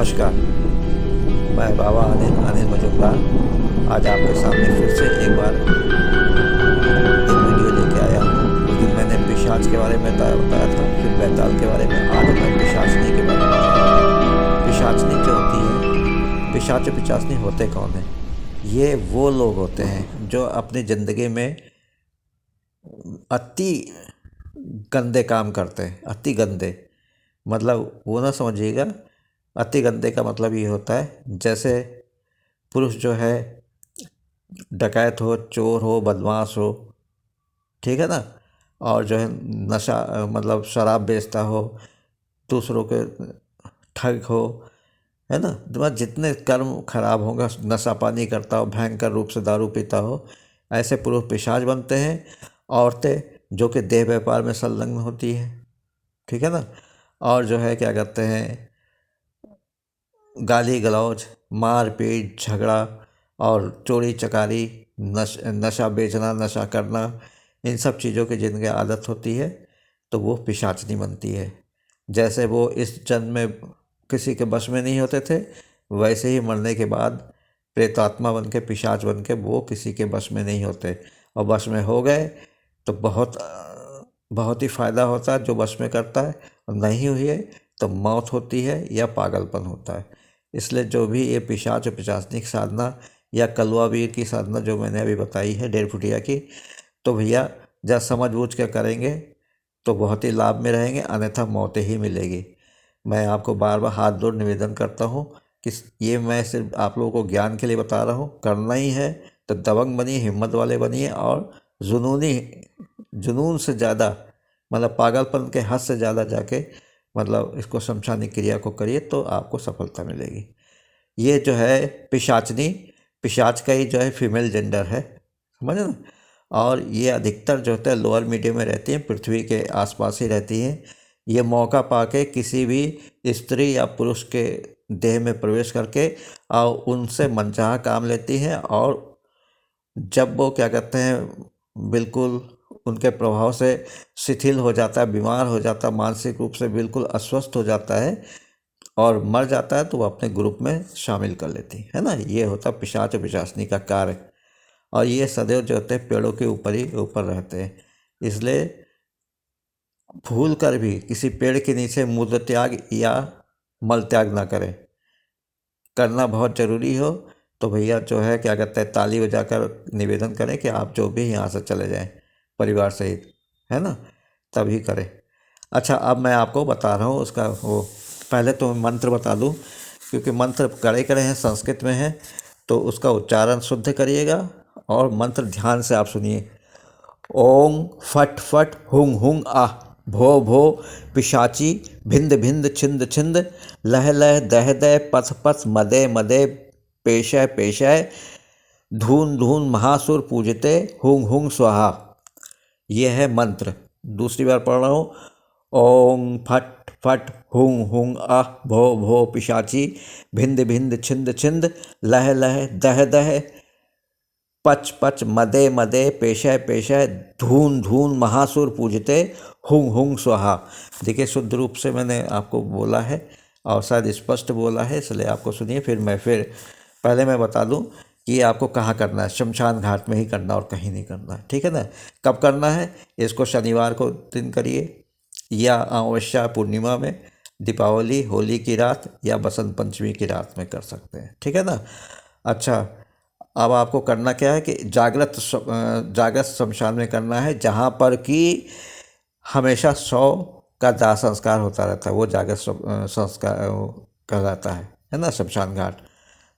नमस्कार। मैं बाबा अनिल मजुमदार आज आपके सामने फिर से एक बार एक वीडियो लेके आया हूँ। उस दिन मैंने पिशाच के बारे में बताया था, फिर बैताल के बारे में। आज मैं पिशाचनी के बारे में बताऊँ। पिशाचनी क्या होती है, पिशाच पिशाचनी होते कौन है? ये वो लोग होते हैं जो अपनी ज़िंदगी में अति गंदे काम करते हैं। अति गंदे मतलब वो ना समझिएगा। अति गंदे का मतलब ये होता है जैसे पुरुष जो है डकैत हो, चोर हो, बदमाश हो, ठीक है ना, और जो है नशा मतलब शराब बेचता हो, दूसरों के ठग हो, है ना, मतलब जितने कर्म खराब होंगे, नशा पानी करता हो, भयंकर रूप से दारू पीता हो, ऐसे पुरुष पिशाच बनते हैं। औरतें जो कि देह व्यापार में संलग्न होती है, ठीक है ना, और जो है क्या कहते हैं, गाली गलौज, मार पीट, झगड़ा और चोरी चकारी, नशा बेचना, नशा करना, इन सब चीज़ों की जिनकी आदत होती है तो वो पिशाचनी बनती है। जैसे वो इस जन्म में किसी के बस में नहीं होते थे, वैसे ही मरने के बाद प्रेतात्मा बन के, पिशाच बन के वो किसी के बस में नहीं होते। और बस में हो गए तो बहुत ही फ़ायदा होता है जो बस में करता है, और नहीं हुई तो मौत होती है या पागलपन होता है। इसलिए जो भी ये पिशाच और पिशाचनी की साधना या कलवावीर की साधना जो मैंने अभी बताई है 1.5 फुटिया की, तो भैया जब समझ बूझ के करेंगे तो बहुत ही लाभ में रहेंगे, अन्यथा मौतें ही मिलेगी। मैं आपको बार बार हाथ जोड़ निवेदन करता हूँ कि ये मैं सिर्फ आप लोगों को ज्ञान के लिए बता रहा हूँ। करना ही है तो दबंग बनिए, हिम्मत वाले बनिए, और जुनून से ज़्यादा मतलब पागलपन के हद से ज़्यादा जाके मतलब इसको शमशानी क्रिया को करिए तो आपको सफलता मिलेगी। ये जो है पिशाचनी, पिशाच का ही जो है फीमेल जेंडर है, समझे ना। और ये अधिकतर जो होता है लोअर मीडियम में रहती हैं, पृथ्वी के आसपास ही रहती हैं। ये मौका पाके किसी भी स्त्री या पुरुष के देह में प्रवेश करके और उनसे मनचाहा काम लेती हैं, और जब वो क्या कहते हैं बिल्कुल उनके प्रभाव से शिथिल हो जाता है, बीमार हो जाता है, मानसिक रूप से बिल्कुल अस्वस्थ हो जाता है और मर जाता है, तो वो अपने ग्रुप में शामिल कर लेती है ना। ये होता है पिशाच और पिशाचनी का कार्य। और ये सदैव जो होते हैं पेड़ों के ऊपर ही ऊपर रहते हैं। इसलिए भूल कर भी किसी पेड़ के नीचे मूत्र त्याग या मल त्याग ना करें। करना बहुत ज़रूरी हो तो भैया जो है क्या कहते हैं ताली बजाकर निवेदन करें कि आप जो भी यहाँ से चले जाएं परिवार सहित, है ना, तभी करें। अच्छा, अब मैं आपको बता रहा हूँ उसका वो, पहले तो मंत्र बता दूँ क्योंकि मंत्र कड़े कड़े हैं, संस्कृत में है, तो उसका उच्चारण शुद्ध करिएगा और मंत्र ध्यान से आप सुनिए। ओम फट फट हुंग हुंग आह, भो भो पिशाची, भिंद भिंद छिंद छिंद, लह लह दह दह, पथ पथ मदे मदे, पेशय पेशय, धून धून महासुर पूजते, हुंग हुंग स्वाहा। ये है मंत्र। दूसरी बार पढ़ रहा हूँ। ओम फट फट हुंग हुंग आह, भो भो पिशाची, भिंद भिंद छिंद छिंद, लह लह दह दह, पच पच मदे मदे, पेशय पेशय, धून धून महासुर पूजते, हुंग हुंग स्वाहा। देखिए शुद्ध रूप से मैंने आपको बोला है और शायद स्पष्ट बोला है, इसलिए आपको सुनिए। फिर पहले मैं बता दूं कि ये आपको कहाँ करना है। शमशान घाट में ही करना और कहीं नहीं करना है, ठीक है ना। कब करना है इसको? शनिवार को दिन करिए, या अमावस्या पूर्णिमा में, दीपावली होली की रात, या बसंत पंचमी की रात में कर सकते हैं, ठीक है ना। अच्छा, अब आपको करना क्या है कि जागृत शमशान में करना है, जहाँ पर कि हमेशा 100 का दाह संस्कार होता रहता है। वो जागृत संस्कार कहलाता है ना, शमशान घाट।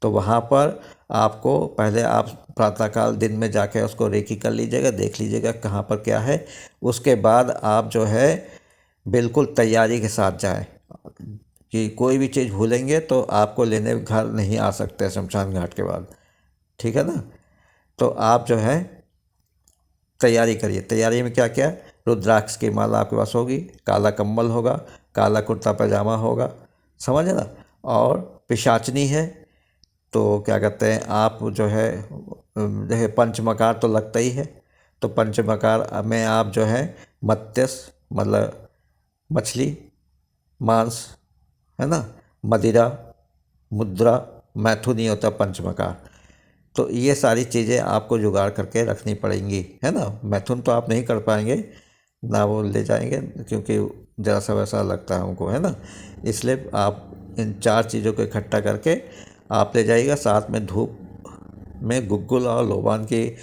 तो वहाँ पर आपको पहले आप प्रातःकाल दिन में जाके उसको रेकी कर लीजिएगा, देख लीजिएगा कहाँ पर क्या है। उसके बाद आप जो है बिल्कुल तैयारी के साथ जाएं कि कोई भी चीज़ भूलेंगे तो आपको लेने घर नहीं आ सकते शमशान घाट के बाद, ठीक है ना। तो आप जो है तैयारी करिए। तैयारी में क्या क्या? रुद्राक्ष की माला आपके पास होगी, काला कंबल होगा, काला कुर्ता पैजामा होगा, समझे ना। और पिशाचनी है तो क्या कहते हैं आप जो है जैसे पंचमकार तो लगता ही है, तो पंचमकार में आप जो है मत्स्य मतलब मछली, मांस, है ना, मदिरा, मुद्रा, मैथुनी होता है पंचमकार। तो ये सारी चीज़ें आपको जुगाड़ करके रखनी पड़ेंगी, है ना। मैथुन तो आप नहीं कर पाएंगे ना, वो ले जाएंगे क्योंकि ज़रा सा वैसा लगता है हमको, है ना। इसलिए आप इन 4 चीज़ों को इकट्ठा करके आप ले जाइएगा। साथ में धूप में गुग्गुल और लोबान की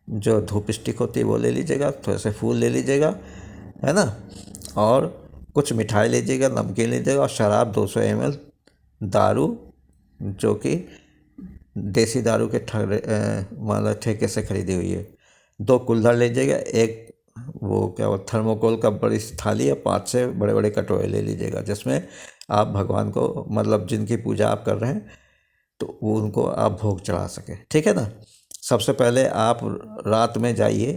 जो धूप स्टिक होती है वो ले लीजिएगा, थोड़े से फूल ले लीजिएगा, है ना। और कुछ मिठाई लीजिएगा, नमकीन लीजिएगा, और शराब 200 ml, दारू जो कि देसी दारू के मतलब ठेके से खरीदी हुई है, 2 कुल्हड़ लीजिएगा, एक वो क्या वो थर्मोकोल का बड़ी सी थाली है, 5 से बड़े बड़े कटोरे ले लीजिएगा, जिसमें आप भगवान को मतलब जिनकी पूजा आप कर रहे हैं तो वो उनको आप भोग चढ़ा सकें, ठीक है ना। सबसे पहले आप रात में जाइए,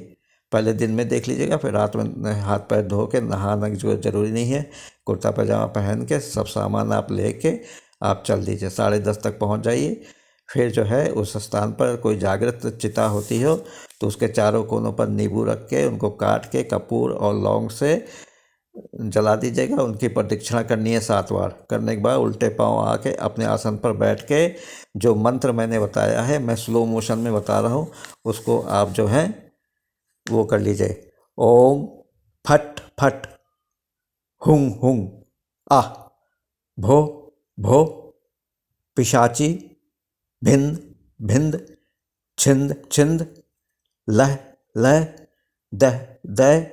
पहले दिन में देख लीजिएगा, फिर रात में हाथ पैर धो के, नहाना जो ज़रूरी नहीं है, कुर्ता पैजामा पहन के सब सामान आप लेके आप चल दीजिए, 10:30 तक पहुंच जाइए। फिर जो है उस स्थान पर कोई जागृत चिता होती हो तो उसके चारों कोनों पर नींबू रख के उनको काट के कपूर और लौंग से जला दीजिएगा। उनकी प्रदक्षिणा करनी है 7 बार। करने के बाद उल्टे पांव आके अपने आसन पर बैठ के जो मंत्र मैंने बताया है, मैं स्लो मोशन में बता रहा हूँ, उसको आप जो है वो कर लीजिए। ओम फट फट हुंग हुंग आह भो भो पिशाची भिंद भिंद छिंद छिंद लह लह दह दह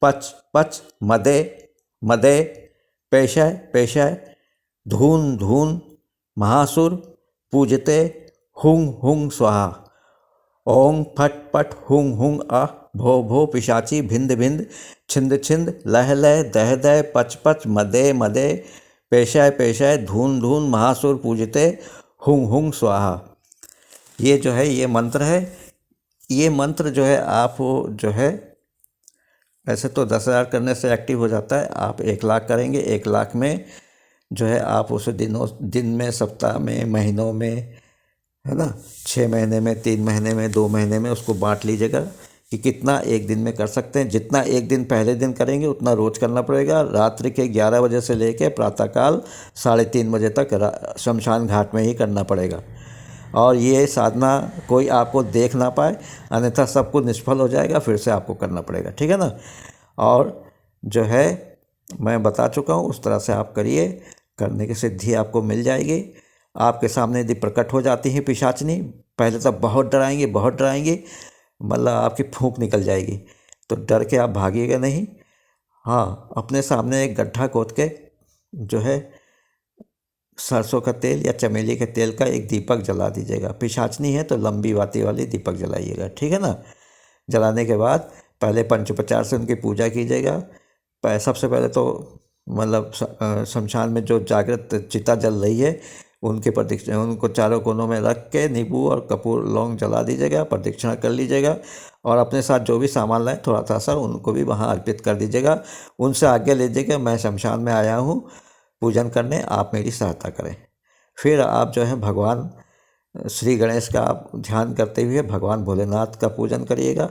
पच पच मदे मदे पेशय पेशय धून धून महासुर पूजते हुंग हुंग स्वाहा। ओम फट पट हुंग हुंग आह भो भो पिशाची भिंद भिंद छिंद छिंद लह लह दह दह पच पच मदे मदे पेशय पेशय धून धून महासुर पूजते हुंग हुंग स्वाहा। ये जो है ये मंत्र है। ये मंत्र जो है आप जो है ऐसे तो 10,000 करने से एक्टिव हो जाता है, आप 1,00,000 करेंगे। 1,00,000 में जो है आप उसे दिन में, सप्ताह में, महीनों में, है ना, 6 महीने में, 3 महीने में, 2 महीने में उसको बांट लीजिएगा कि कितना एक दिन में कर सकते हैं। जितना एक दिन पहले दिन करेंगे उतना रोज़ करना पड़ेगा। रात्रि के 11 बजे से लेकर प्रातःकाल 3:30 बजे तक शमशान घाट में ही करना पड़ेगा। और ये साधना कोई आपको देख ना पाए, अन्यथा सब कुछ निष्फल हो जाएगा, फिर से आपको करना पड़ेगा, ठीक है ना। और जो है मैं बता चुका हूँ उस तरह से आप करिए, करने की सिद्धि आपको मिल जाएगी। आपके सामने यदि प्रकट हो जाती है पिशाचनी, पहले तो बहुत डराएंगे, बहुत डराएंगे, मतलब आपकी फूंक निकल जाएगी, तो डर के आप भागिएगा नहीं। हाँ, अपने सामने एक गड्ढा खोद के जो है सरसों का तेल या चमेली के तेल का एक दीपक जला दीजिएगा। पिशाचनी है तो लंबी बाती वाली दीपक जलाइएगा, ठीक है ना। जलाने के बाद पहले पंचोपचार से उनकी पूजा कीजिएगा। सबसे पहले तो मतलब शमशान में जो जागृत चिता जल रही है उनके प्रदक्षिणा, उनको चारों कोनों में रख के नींबू और कपूर लौंग जला दीजिएगा, प्रदक्षिणा कर लीजिएगा। और अपने साथ जो भी सामान लाए थोड़ा सा उनको भी वहाँ अर्पित कर दीजिएगा। उनसे आज्ञा लीजिएगा, मैं शमशान में आया हूँ पूजन करने, आप मेरी सहायता करें। फिर आप जो है भगवान श्री गणेश का आप ध्यान करते हुए भगवान भोलेनाथ का पूजन करिएगा,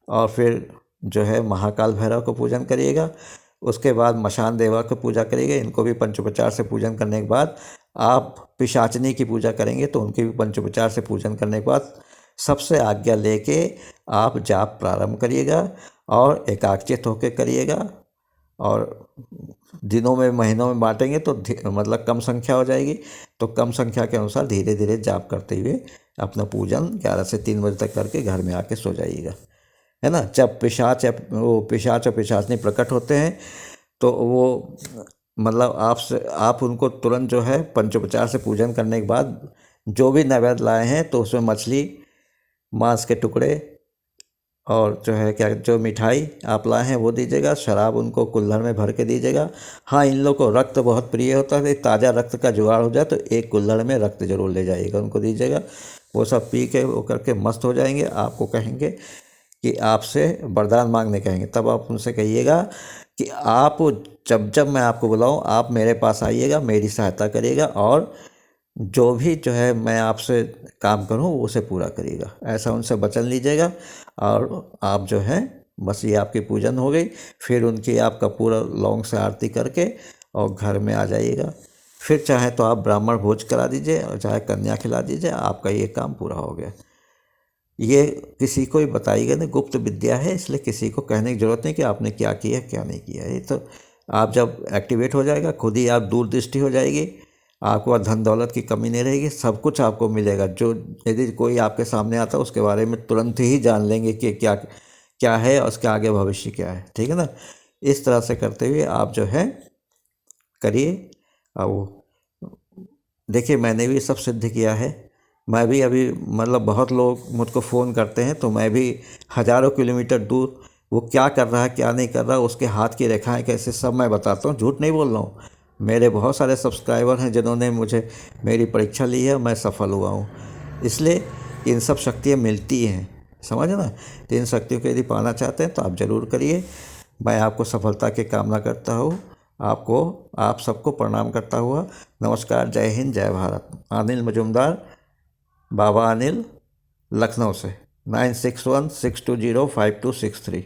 और फिर जो है महाकाल भैरव को पूजन करिएगा। उसके बाद मशान देवा को पूजा करिएगा। इनको भी पंचोपचार से पूजन करने के बाद आप पिशाचनी की पूजा करेंगे, तो उनकी भी पंचोपचार से पूजन करने के बाद सबसे आज्ञा लेके आप जाप प्रारंभ करिएगा और एकाग्रचित होकर करिएगा। और दिनों में, महीनों में बांटेंगे तो मतलब कम संख्या हो जाएगी, तो कम संख्या के अनुसार धीरे धीरे जाप करते हुए अपना पूजन 11 से 3 बजे तक करके घर में आके सो जाइएगा, है ना। जब पिशाच और पिशाचनी प्रकट होते हैं तो वो मतलब आप उनको तुरंत जो है पंचोपचार से पूजन करने के बाद जो भी नैवेद्य लाए हैं तो उसमें मछली, मांस के टुकड़े और जो है क्या जो मिठाई आप लाए हैं वो दीजिएगा। शराब उनको कुल्हड़ में भर के दीजिएगा। हाँ, इन लोगों को रक्त बहुत प्रिय होता है, ताज़ा रक्त का जुगाड़ हो जाए तो एक कुल्हड़ में रक्त जरूर ले जाइएगा, उनको दीजिएगा। वो सब पी के वो करके मस्त हो जाएंगे। आपको कहेंगे कि आपसे वरदान मांगने कहेंगे, तब आप उनसे कहिएगा कि आप जब जब मैं आपको बुलाऊं आप मेरे पास आइएगा, मेरी सहायता करिएगा, और जो भी जो है मैं आपसे काम करूं उसे पूरा करिएगा। ऐसा उनसे वचन लीजिएगा और आप जो है बस ये आपकी पूजन हो गई। फिर उनकी आपका पूरा लौंग से आरती करके और घर में आ जाइएगा। फिर चाहे तो आप ब्राह्मण भोज करा दीजिए और चाहे कन्या खिला दीजिए, आपका ये काम पूरा हो गया। ये किसी को ही बताइएगा नहीं, गुप्त विद्या है, इसलिए किसी को कहने की ज़रूरत नहीं कि आपने क्या किया क्या नहीं किया। ये तो आप जब एक्टिवेट हो जाएगा, खुद ही आप दूरदृष्टि हो जाएगी, आपको धन दौलत की कमी नहीं रहेगी, सब कुछ आपको मिलेगा। जो यदि कोई आपके सामने आता है उसके बारे में तुरंत ही जान लेंगे कि क्या क्या है और उसके आगे भविष्य क्या है। ठीक है ना। इस तरह से करते हुए आप जो है करिए। और देखिए मैंने भी सब सिद्ध किया है। मैं भी अभी मतलब बहुत लोग मुझको फ़ोन करते हैं, तो मैं भी हज़ारों किलोमीटर दूर वो क्या कर रहा है क्या नहीं कर रहा, उसके हाथ की रेखाएं कैसे, सब मैं बताता हूँ, झूठ नहीं बोल रहा हूँ। मेरे बहुत सारे सब्सक्राइबर हैं जिन्होंने मुझे मेरी परीक्षा ली है, मैं सफल हुआ हूँ। इसलिए इन सब शक्तियाँ मिलती हैं, समझ ना। तो इन शक्तियों को यदि पाना चाहते हैं तो आप ज़रूर करिए। मैं आपको सफलता की कामना करता हूँ। आप सबको प्रणाम करता हुआ नमस्कार, जय हिंद, जय भारत। अनिल मजूमदार, बाबा अनिल, लखनऊ से, 9616205263।